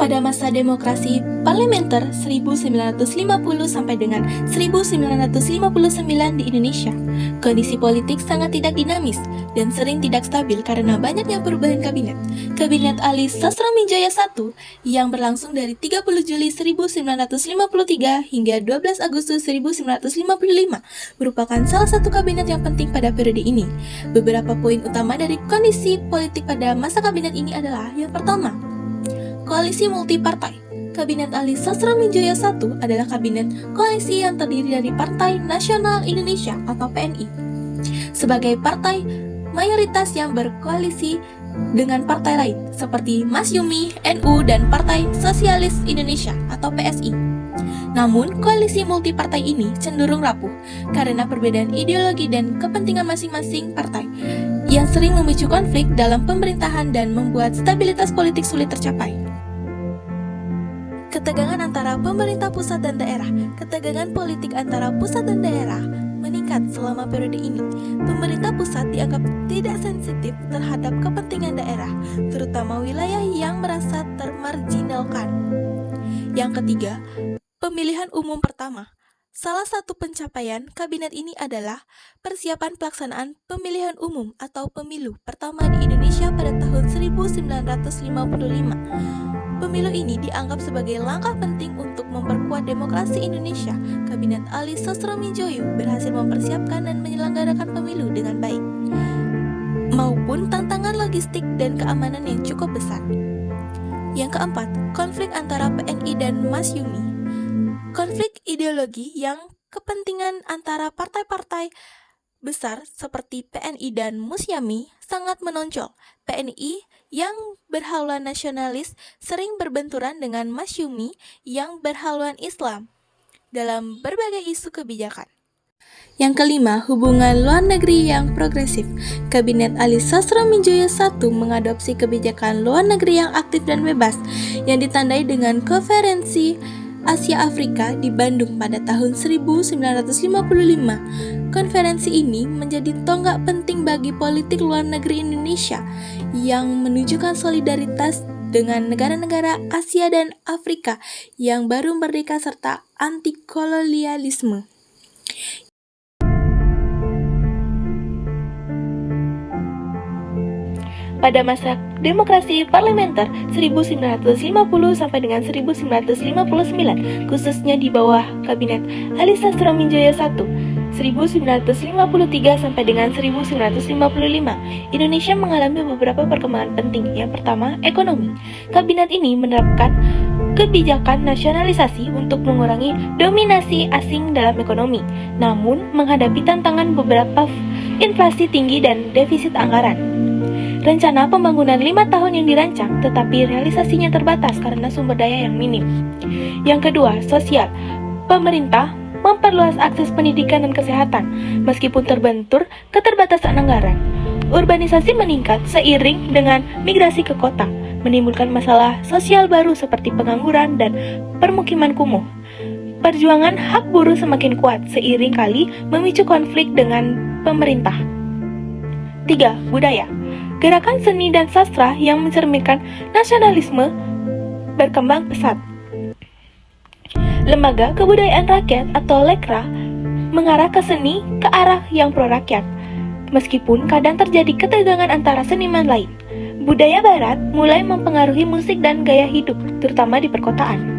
Pada masa demokrasi parlementer 1950 sampai dengan 1959 di Indonesia, kondisi politik sangat tidak dinamis dan sering tidak stabil karena banyaknya perubahan kabinet. Kabinet Ali Sastramidjoyo I yang berlangsung dari 30 Juli 1953 hingga 12 Agustus 1955 merupakan salah satu kabinet yang penting pada periode ini. Beberapa poin utama dari kondisi politik pada masa kabinet ini adalah: yang pertama, koalisi multipartai. Kabinet Ali Sastramidjoyo I adalah kabinet koalisi yang terdiri dari Partai Nasional Indonesia atau PNI sebagai partai mayoritas yang berkoalisi dengan partai lain seperti Masyumi, NU, dan Partai Sosialis Indonesia atau PSI. Namun, koalisi multipartai ini cenderung rapuh karena perbedaan ideologi dan kepentingan masing-masing partai yang sering memicu konflik dalam pemerintahan dan membuat stabilitas politik sulit tercapai. Ketegangan antara pemerintah pusat dan daerah. Ketegangan politik antara pusat dan daerah meningkat selama periode ini. Pemerintah pusat dianggap tidak sensitif terhadap kepentingan daerah, terutama wilayah yang merasa termarginalkan. Yang ketiga, pemilihan umum pertama. Salah satu pencapaian kabinet ini adalah persiapan pelaksanaan pemilihan umum atau pemilu pertama di Indonesia pada tahun 1955. Pemilu ini dianggap sebagai langkah penting untuk memperkuat demokrasi Indonesia. Kabinet Ali Sastramidjoyo berhasil mempersiapkan dan menyelenggarakan pemilu dengan baik, maupun tantangan logistik dan keamanan yang cukup besar. Yang keempat, konflik antara PNI dan Masyumi. Konflik ideologi yang kepentingan antara partai-partai besar seperti PNI dan Masyumi sangat menonjol. PNI yang berhaluan nasionalis sering berbenturan dengan Masyumi yang berhaluan Islam dalam berbagai isu kebijakan. Yang kelima, hubungan luar negeri yang progresif. Kabinet Ali Sastramidjoyo I mengadopsi kebijakan luar negeri yang aktif dan bebas yang ditandai dengan Konferensi Asia Afrika di Bandung pada tahun 1955. Konferensi ini menjadi tonggak penting bagi politik luar negeri Indonesia yang menunjukkan solidaritas dengan negara-negara Asia dan Afrika yang baru merdeka serta anti-kolonialisme. Pada masa demokrasi parlementer 1950 sampai dengan 1959, khususnya di bawah kabinet Ali Sastramidjoyo I, 1953 sampai dengan 1955, Indonesia mengalami beberapa perkembangan penting. Yang pertama, ekonomi. Kabinet ini menerapkan kebijakan nasionalisasi untuk mengurangi dominasi asing dalam ekonomi, namun menghadapi tantangan beberapa inflasi tinggi dan defisit anggaran. Rencana pembangunan 5 tahun yang dirancang, tetapi realisasinya terbatas karena sumber daya yang minim. Yang kedua, sosial. Pemerintah memperluas akses pendidikan dan kesehatan, meskipun terbentur keterbatasan anggaran. Urbanisasi meningkat seiring dengan migrasi ke kota, menimbulkan masalah sosial baru seperti pengangguran dan permukiman kumuh. Perjuangan hak buruh semakin kuat, seiring kali memicu konflik dengan pemerintah. 3. Budaya. Gerakan seni dan sastra yang mencerminkan nasionalisme berkembang pesat. Lembaga Kebudayaan Rakyat atau Lekra mengarah ke seni ke arah yang pro-rakyat, meskipun kadang terjadi ketegangan antara seniman lain. Budaya barat mulai mempengaruhi musik dan gaya hidup, terutama di perkotaan.